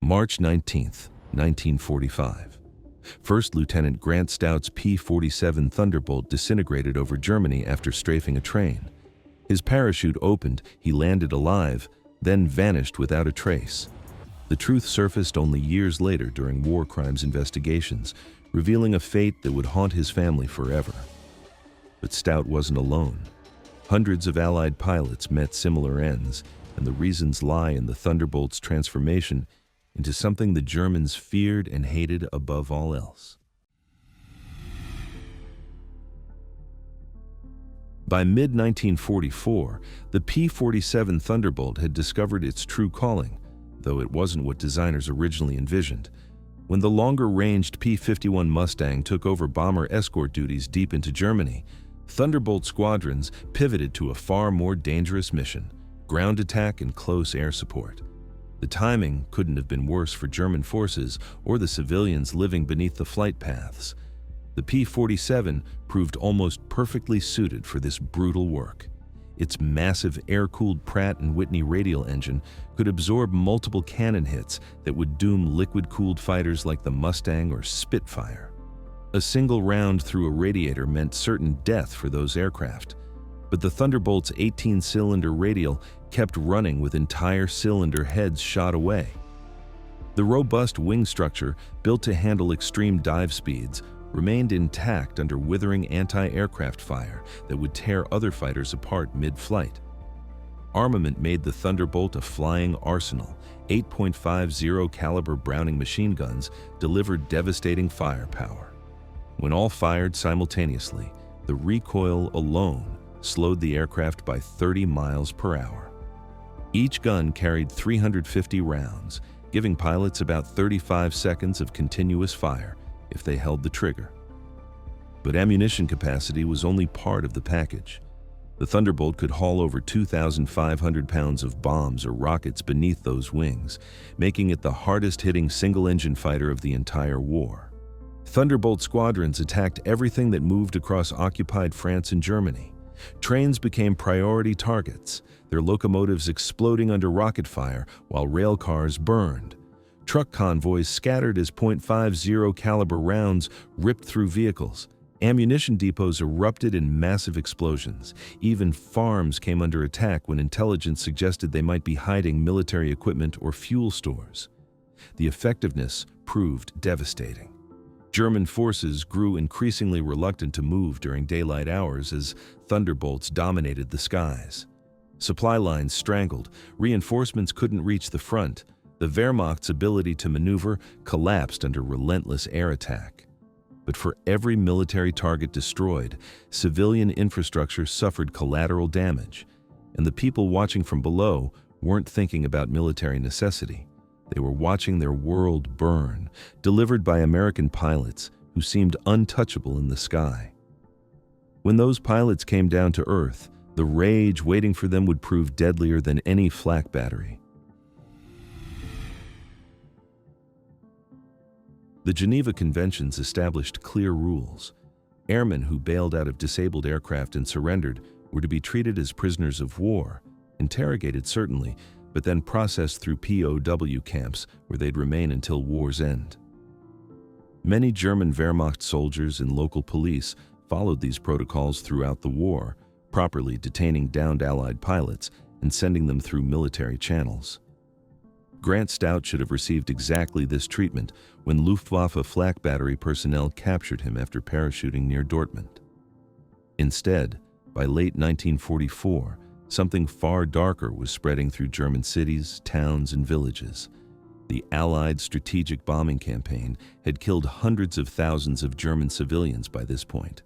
March 19, 1945. First Lieutenant Grant Stout's P-47 Thunderbolt disintegrated over Germany after strafing a train. His parachute opened, he landed alive, then vanished without a trace. The truth surfaced only years later during war crimes investigations, revealing a fate that would haunt his family forever. But Stout wasn't alone. Hundreds of Allied pilots met similar ends, and the reasons lie in the Thunderbolt's transformation into something the Germans feared and hated above all else. By mid-1944, the P-47 Thunderbolt had discovered its true calling, though it wasn't what designers originally envisioned. When the longer-ranged P-51 Mustang took over bomber escort duties deep into Germany, Thunderbolt squadrons pivoted to a far more dangerous mission: ground attack and close air support. The timing couldn't have been worse for German forces or the civilians living beneath the flight paths. The P-47 proved almost perfectly suited for this brutal work. Its massive air-cooled Pratt & Whitney radial engine could absorb multiple cannon hits that would doom liquid-cooled fighters like the Mustang or Spitfire. A single round through a radiator meant certain death for those aircraft, but the Thunderbolt's 18-cylinder radial kept running with entire cylinder heads shot away. The robust wing structure, built to handle extreme dive speeds, remained intact under withering anti-aircraft fire that would tear other fighters apart mid-flight. Armament made the Thunderbolt a flying arsenal. 8.50 caliber Browning machine guns delivered devastating firepower. When all fired simultaneously, the recoil alone slowed the aircraft by 30 miles per hour. Each gun carried 350 rounds, giving pilots about 35 seconds of continuous fire if they held the trigger. But ammunition capacity was only part of the package. The Thunderbolt could haul over 2,500 pounds of bombs or rockets beneath those wings, making it the hardest-hitting single-engine fighter of the entire war. Thunderbolt squadrons attacked everything that moved across occupied France and Germany. Trains became priority targets, their locomotives exploding under rocket fire while rail cars burned. Truck convoys scattered as .50 caliber rounds ripped through vehicles. Ammunition depots erupted in massive explosions. Even farms came under attack when intelligence suggested they might be hiding military equipment or fuel stores. The effectiveness proved devastating. German forces grew increasingly reluctant to move during daylight hours as Thunderbolts dominated the skies. Supply lines strangled, reinforcements couldn't reach the front. The Wehrmacht's ability to maneuver collapsed under relentless air attack. But for every military target destroyed, civilian infrastructure suffered collateral damage, and the people watching from below weren't thinking about military necessity. They were watching their world burn, delivered by American pilots who seemed untouchable in the sky. When those pilots came down to earth, the rage waiting for them would prove deadlier than any flak battery. The Geneva Conventions established clear rules. Airmen who bailed out of disabled aircraft and surrendered were to be treated as prisoners of war, interrogated certainly, but then processed through POW camps where they'd remain until war's end. Many German Wehrmacht soldiers and local police followed these protocols throughout the war, properly detaining downed Allied pilots and sending them through military channels. Grant Stout should have received exactly this treatment when Luftwaffe flak battery personnel captured him after parachuting near Dortmund. Instead, by late 1944, something far darker was spreading through German cities, towns, and villages. The Allied strategic bombing campaign had killed hundreds of thousands of German civilians by this point.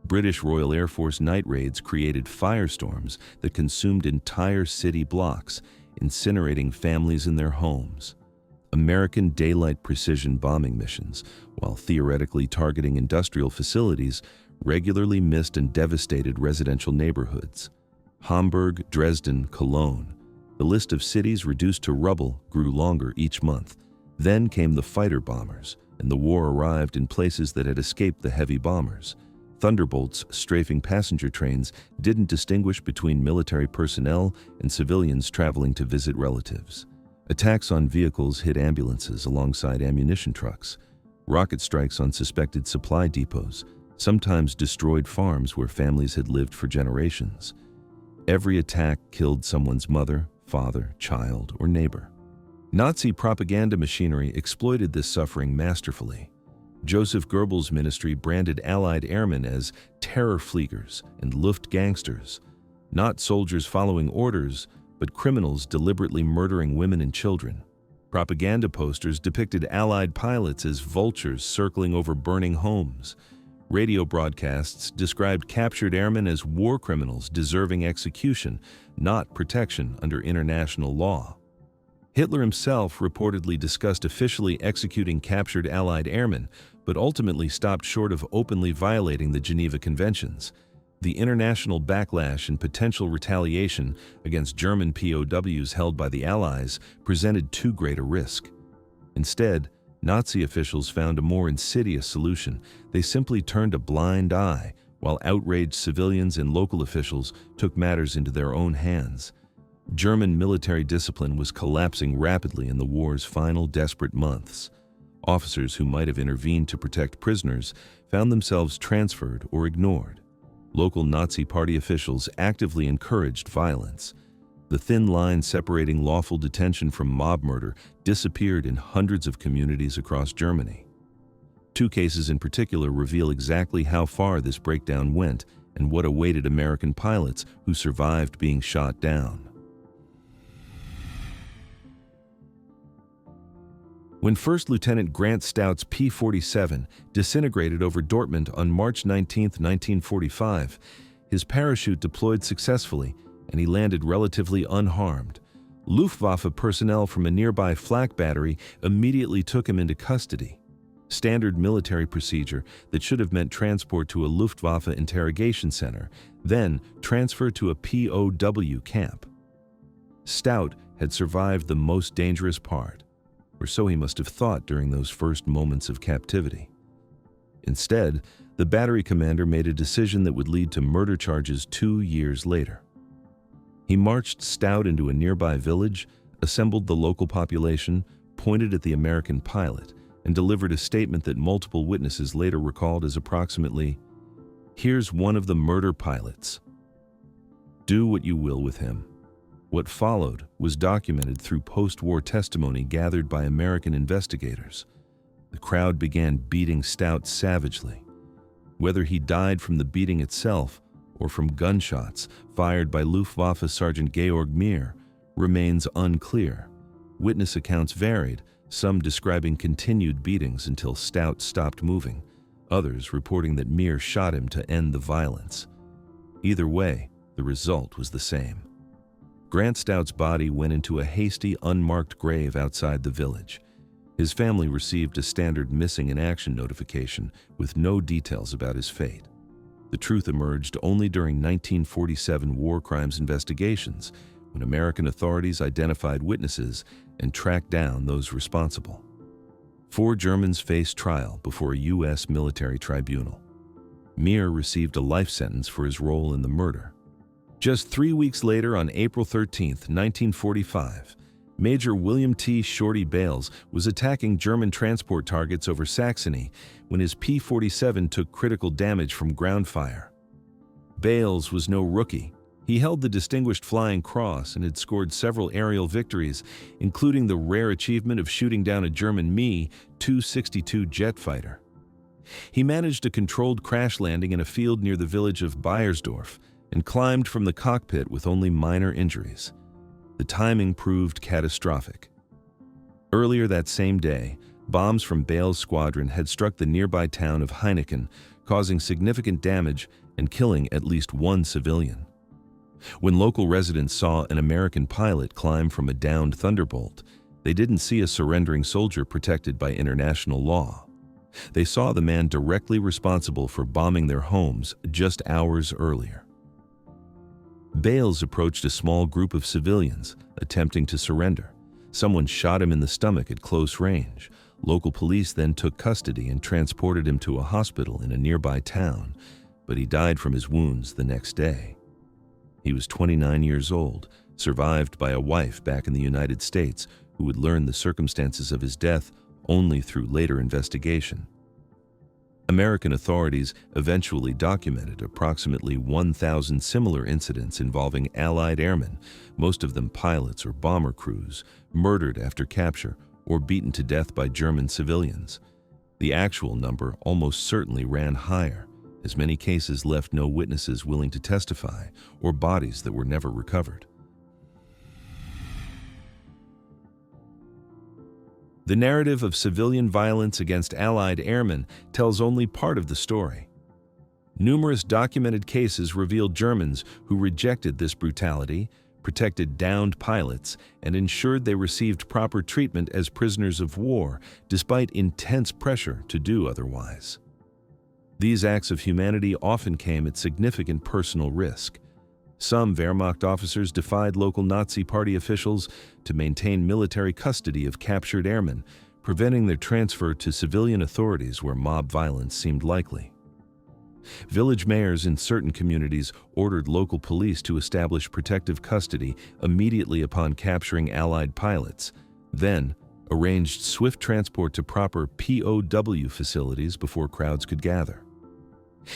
British Royal Air Force night raids created firestorms that consumed entire city blocks, incinerating families in their homes. American daylight precision bombing missions, while theoretically targeting industrial facilities, regularly missed and devastated residential neighborhoods. Hamburg, Dresden, Cologne. The list of cities reduced to rubble grew longer each month. Then came the fighter bombers, and the war arrived in places that had escaped the heavy bombers. Thunderbolts strafing passenger trains didn't distinguish between military personnel and civilians traveling to visit relatives. Attacks on vehicles hit ambulances alongside ammunition trucks. Rocket strikes on suspected supply depots sometimes destroyed farms where families had lived for generations. Every attack killed someone's mother, father, child, or neighbor. Nazi propaganda machinery exploited this suffering masterfully. Joseph Goebbels' ministry branded Allied airmen as Terrorfliegers and Luftgangsters, not soldiers following orders, but criminals deliberately murdering women and children. Propaganda posters depicted Allied pilots as vultures circling over burning homes. Radio broadcasts described captured airmen as war criminals deserving execution, not protection under international law. Hitler himself reportedly discussed officially executing captured Allied airmen, but ultimately stopped short of openly violating the Geneva Conventions. The international backlash and potential retaliation against German POWs held by the Allies presented too great a risk. Instead, Nazi officials found a more insidious solution. They simply turned a blind eye, while outraged civilians and local officials took matters into their own hands. German military discipline was collapsing rapidly in the war's final desperate months. Officers who might have intervened to protect prisoners found themselves transferred or ignored. Local Nazi Party officials actively encouraged violence. The thin line separating lawful detention from mob murder disappeared in hundreds of communities across Germany. Two cases in particular reveal exactly how far this breakdown went and what awaited American pilots who survived being shot down. When First Lieutenant Grant Stout's P-47 disintegrated over Dortmund on March 19, 1945, his parachute deployed successfully and he landed relatively unharmed. Luftwaffe personnel from a nearby flak battery immediately took him into custody. Standard military procedure that should have meant transport to a Luftwaffe interrogation center, then transfer to a POW camp. Stout had survived the most dangerous part, or so he must have thought during those first moments of captivity. Instead, the battery commander made a decision that would lead to murder charges 2 years later. He marched Stout into a nearby village, assembled the local population, pointed at the American pilot, and delivered a statement that multiple witnesses later recalled as approximately, "Here's one of the murder pilots. Do what you will with him." What followed was documented through post-war testimony gathered by American investigators. The crowd began beating Stout savagely. Whether he died from the beating itself or from gunshots fired by Luftwaffe Sergeant Georg Meir remains unclear. Witness accounts varied, some describing continued beatings until Stout stopped moving, others reporting that Meir shot him to end the violence. Either way, the result was the same. Grant Stout's body went into a hasty, unmarked grave outside the village. His family received a standard missing in action notification with no details about his fate. The truth emerged only during 1947 war crimes investigations, when American authorities identified witnesses and tracked down those responsible. 4 Germans faced trial before a U.S. military tribunal. Meir received a life sentence for his role in the murder. Just 3 weeks later, on April 13, 1945, Major William T. Shorty Bales was attacking German transport targets over Saxony when his P-47 took critical damage from ground fire. Bales was no rookie. He held the Distinguished Flying Cross and had scored several aerial victories, including the rare achievement of shooting down a German Me-262 jet fighter. He managed a controlled crash landing in a field near the village of Beiersdorf and climbed from the cockpit with only minor injuries. The timing proved catastrophic. Earlier that same day, bombs from Bales' squadron had struck the nearby town of Heineken, causing significant damage and killing at least 1 civilian. When local residents saw an American pilot climb from a downed Thunderbolt, they didn't see a surrendering soldier protected by international law. They saw the man directly responsible for bombing their homes just hours earlier. Bales approached a small group of civilians, attempting to surrender. Someone shot him in the stomach at close range. Local police then took custody and transported him to a hospital in a nearby town, but he died from his wounds the next day. He was 29 years old, survived by a wife back in the United States who would learn the circumstances of his death only through later investigation. American authorities eventually documented approximately 1,000 similar incidents involving Allied airmen, most of them pilots or bomber crews, murdered after capture or beaten to death by German civilians. The actual number almost certainly ran higher, as many cases left no witnesses willing to testify or bodies that were never recovered. The narrative of civilian violence against Allied airmen tells only part of the story. Numerous documented cases revealed Germans who rejected this brutality, protected downed pilots, and ensured they received proper treatment as prisoners of war, despite intense pressure to do otherwise. These acts of humanity often came at significant personal risk. Some Wehrmacht officers defied local Nazi Party officials to maintain military custody of captured airmen, preventing their transfer to civilian authorities where mob violence seemed likely. Village mayors in certain communities ordered local police to establish protective custody immediately upon capturing Allied pilots, then arranged swift transport to proper POW facilities before crowds could gather.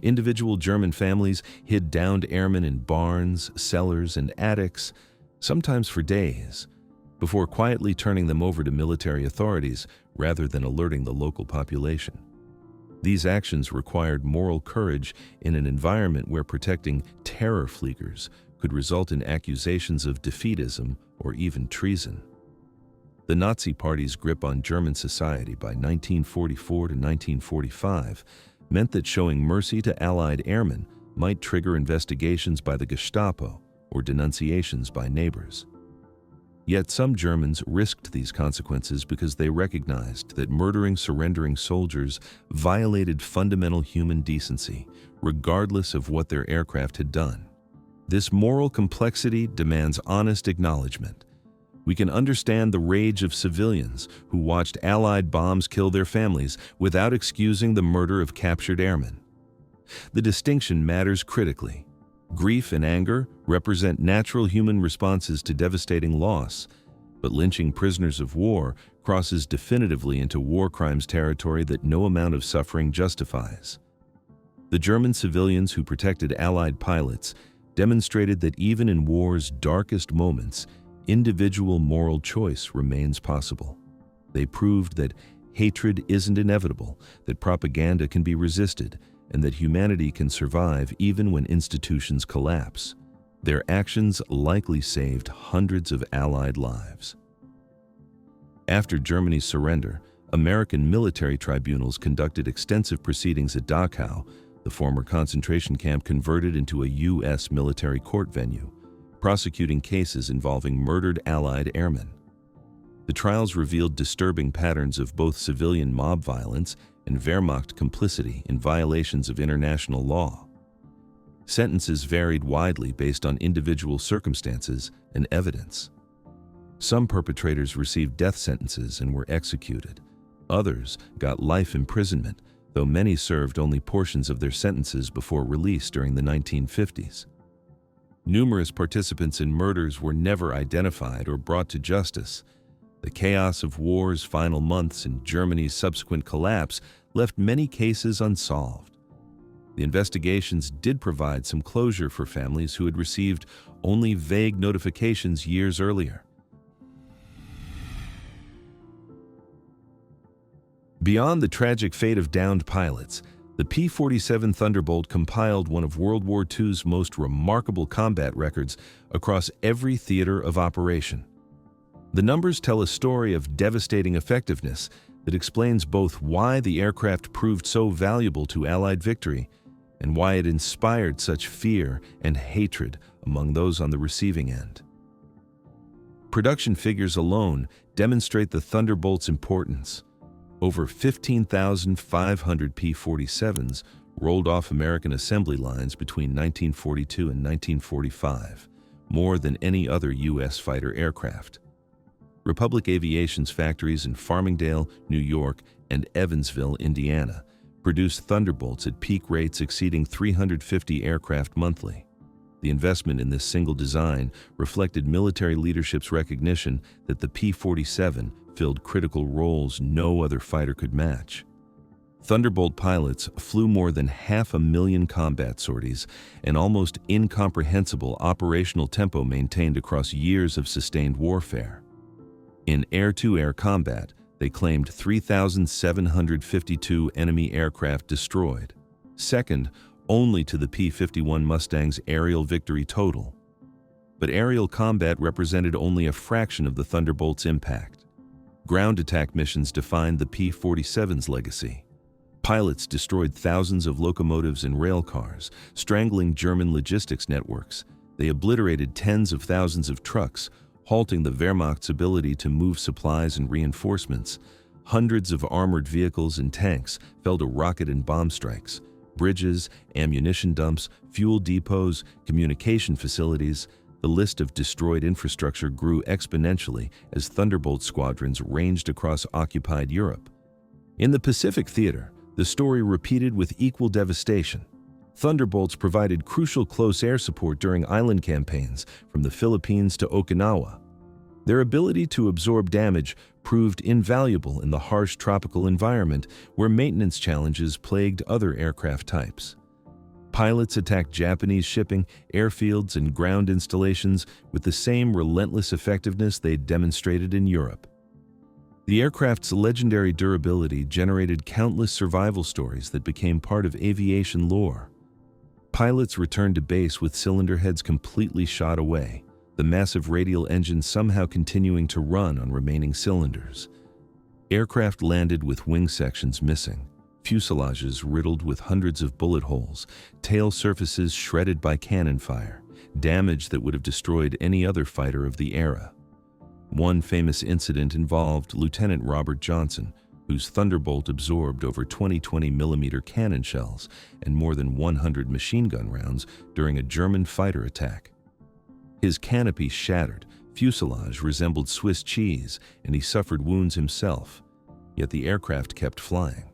Individual German families hid downed airmen in barns, cellars, and attics, sometimes for days, before quietly turning them over to military authorities rather than alerting the local population. These actions required moral courage in an environment where protecting terror fleegers could result in accusations of defeatism or even treason. The Nazi Party's grip on German society by 1944 to 1945 meant that showing mercy to Allied airmen might trigger investigations by the Gestapo or denunciations by neighbors. Yet some Germans risked these consequences because they recognized that murdering surrendering soldiers violated fundamental human decency, regardless of what their aircraft had done. This moral complexity demands honest acknowledgement. We can understand the rage of civilians who watched Allied bombs kill their families without excusing the murder of captured airmen. The distinction matters critically. Grief and anger represent natural human responses to devastating loss, but lynching prisoners of war crosses definitively into war crimes territory that no amount of suffering justifies. The German civilians who protected Allied pilots demonstrated that even in war's darkest moments, individual moral choice remains possible. They proved that hatred isn't inevitable, that propaganda can be resisted, and that humanity can survive even when institutions collapse. Their actions likely saved hundreds of Allied lives. After Germany's surrender, American military tribunals conducted extensive proceedings at Dachau, the former concentration camp converted into a U.S. military court venue, prosecuting cases involving murdered Allied airmen. The trials revealed disturbing patterns of both civilian mob violence and Wehrmacht complicity in violations of international law. Sentences varied widely based on individual circumstances and evidence. Some perpetrators received death sentences and were executed. Others got life imprisonment, though many served only portions of their sentences before release during the 1950s. Numerous participants in murders were never identified or brought to justice. The chaos of war's final months and Germany's subsequent collapse left many cases unsolved. The investigations did provide some closure for families who had received only vague notifications years earlier. Beyond the tragic fate of downed pilots, the P-47 Thunderbolt compiled one of World War II's most remarkable combat records across every theater of operation. The numbers tell a story of devastating effectiveness that explains both why the aircraft proved so valuable to Allied victory and why it inspired such fear and hatred among those on the receiving end. Production figures alone demonstrate the Thunderbolt's importance. Over 15,500 P-47s rolled off American assembly lines between 1942 and 1945, more than any other U.S. fighter aircraft. Republic Aviation's factories in Farmingdale, New York, and Evansville, Indiana, produced Thunderbolts at peak rates exceeding 350 aircraft monthly. The investment in this single design reflected military leadership's recognition that the P-47 filled critical roles no other fighter could match. Thunderbolt pilots flew more than 500,000 combat sorties, an almost incomprehensible operational tempo maintained across years of sustained warfare. In air-to-air combat, they claimed 3,752 enemy aircraft destroyed, second only to the P-51 Mustang's aerial victory total. But aerial combat represented only a fraction of the Thunderbolt's impact. Ground attack missions defined the P-47's legacy. Pilots destroyed thousands of locomotives and rail cars, strangling German logistics networks. They obliterated tens of thousands of trucks, halting the Wehrmacht's ability to move supplies and reinforcements. Hundreds of armored vehicles and tanks fell to rocket and bomb strikes. Bridges, ammunition dumps, fuel depots, communication facilities. The list of destroyed infrastructure grew exponentially as Thunderbolt squadrons ranged across occupied Europe. In the Pacific theater, the story repeated with equal devastation. Thunderbolts provided crucial close air support during island campaigns from the Philippines to Okinawa. Their ability to absorb damage proved invaluable in the harsh tropical environment where maintenance challenges plagued other aircraft types. Pilots attacked Japanese shipping, airfields, and ground installations with the same relentless effectiveness they'd demonstrated in Europe. The aircraft's legendary durability generated countless survival stories that became part of aviation lore. Pilots returned to base with cylinder heads completely shot away, the massive radial engine somehow continuing to run on remaining cylinders. Aircraft landed with wing sections missing, fuselages riddled with hundreds of bullet holes, tail surfaces shredded by cannon fire, damage that would have destroyed any other fighter of the era. One famous incident involved Lieutenant Robert Johnson, whose Thunderbolt absorbed over 20-millimeter cannon shells and more than 100 machine gun rounds during a German fighter attack. His canopy shattered, fuselage resembled Swiss cheese, and he suffered wounds himself, yet the aircraft kept flying.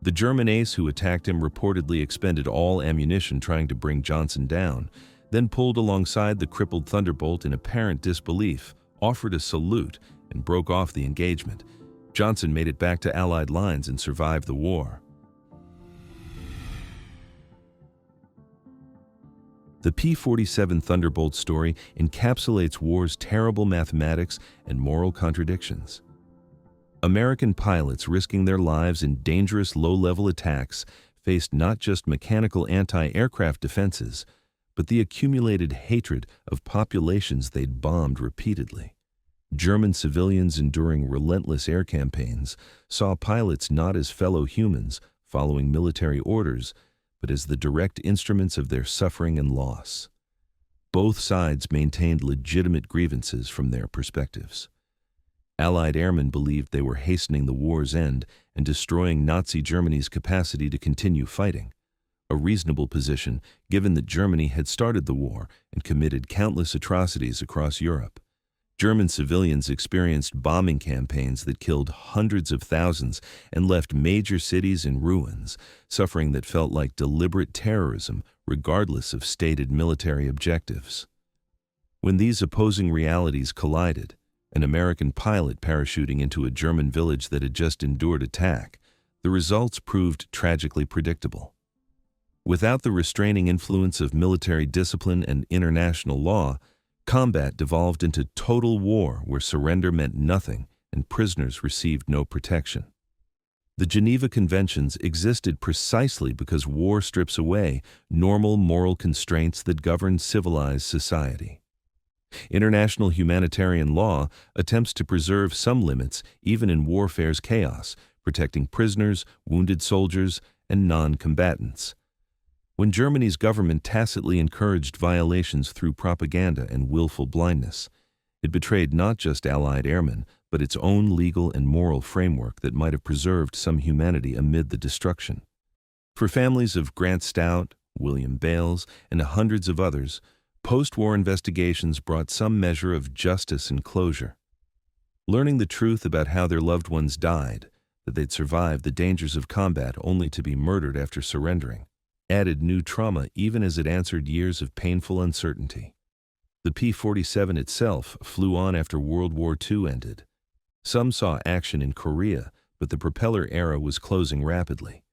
The German ace who attacked him reportedly expended all ammunition trying to bring Johnson down, then pulled alongside the crippled Thunderbolt in apparent disbelief, offered a salute, and broke off the engagement. Johnson made it back to Allied lines and survived the war. The P-47 Thunderbolt story encapsulates war's terrible mathematics and moral contradictions. American pilots risking their lives in dangerous low-level attacks faced not just mechanical anti-aircraft defenses, but the accumulated hatred of populations they'd bombed repeatedly. German civilians enduring relentless air campaigns saw pilots not as fellow humans following military orders, but as the direct instruments of their suffering and loss. Both sides maintained legitimate grievances from their perspectives. Allied airmen believed they were hastening the war's end and destroying Nazi Germany's capacity to continue fighting, a reasonable position given that Germany had started the war and committed countless atrocities across Europe. German civilians experienced bombing campaigns that killed hundreds of thousands and left major cities in ruins, suffering that felt like deliberate terrorism regardless of stated military objectives. When these opposing realities collided, an American pilot parachuting into a German village that had just endured attack, the results proved tragically predictable. Without the restraining influence of military discipline and international law, combat devolved into total war where surrender meant nothing and prisoners received no protection. The Geneva Conventions existed precisely because war strips away normal moral constraints that govern civilized society. International humanitarian law attempts to preserve some limits even in warfare's chaos, protecting prisoners, wounded soldiers, and non-combatants. When Germany's government tacitly encouraged violations through propaganda and willful blindness, it betrayed not just Allied airmen, but its own legal and moral framework that might have preserved some humanity amid the destruction. For families of Grant Stout, William Bales, and hundreds of others, post-war investigations brought some measure of justice and closure. Learning the truth about how their loved ones died, that they'd survived the dangers of combat only to be murdered after surrendering, added new trauma even as it answered years of painful uncertainty. The P-47 itself flew on after World War II ended. Some saw action in Korea, but the propeller era was closing rapidly.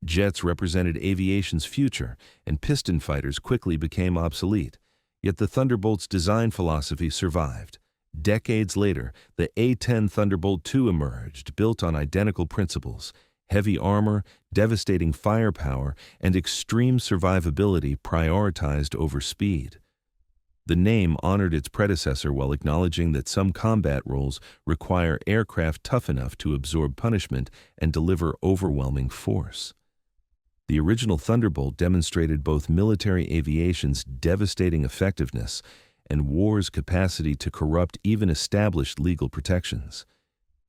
Jets represented aviation's future, and piston fighters quickly became obsolete. Yet the Thunderbolt's design philosophy survived. Decades later, the A-10 Thunderbolt II emerged, built on identical principles: heavy armor, devastating firepower, and extreme survivability prioritized over speed. The name honored its predecessor while acknowledging that some combat roles require aircraft tough enough to absorb punishment and deliver overwhelming force. The original Thunderbolt demonstrated both military aviation's devastating effectiveness and war's capacity to corrupt even established legal protections.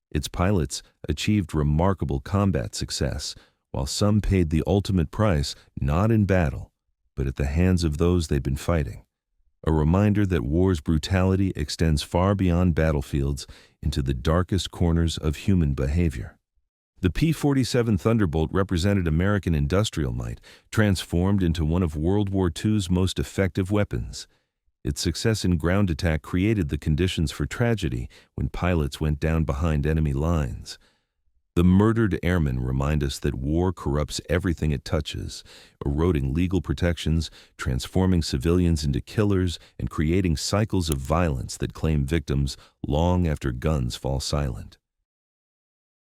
Its pilots achieved remarkable combat success, while some paid the ultimate price not in battle, but at the hands of those they'd been fighting. A reminder that war's brutality extends far beyond battlefields into the darkest corners of human behavior. The P-47 Thunderbolt represented American industrial might, transformed into one of World War II's most effective weapons. Its success in ground attack created the conditions for tragedy when pilots went down behind enemy lines. The murdered airmen remind us that war corrupts everything it touches, eroding legal protections, transforming civilians into killers, and creating cycles of violence that claim victims long after guns fall silent.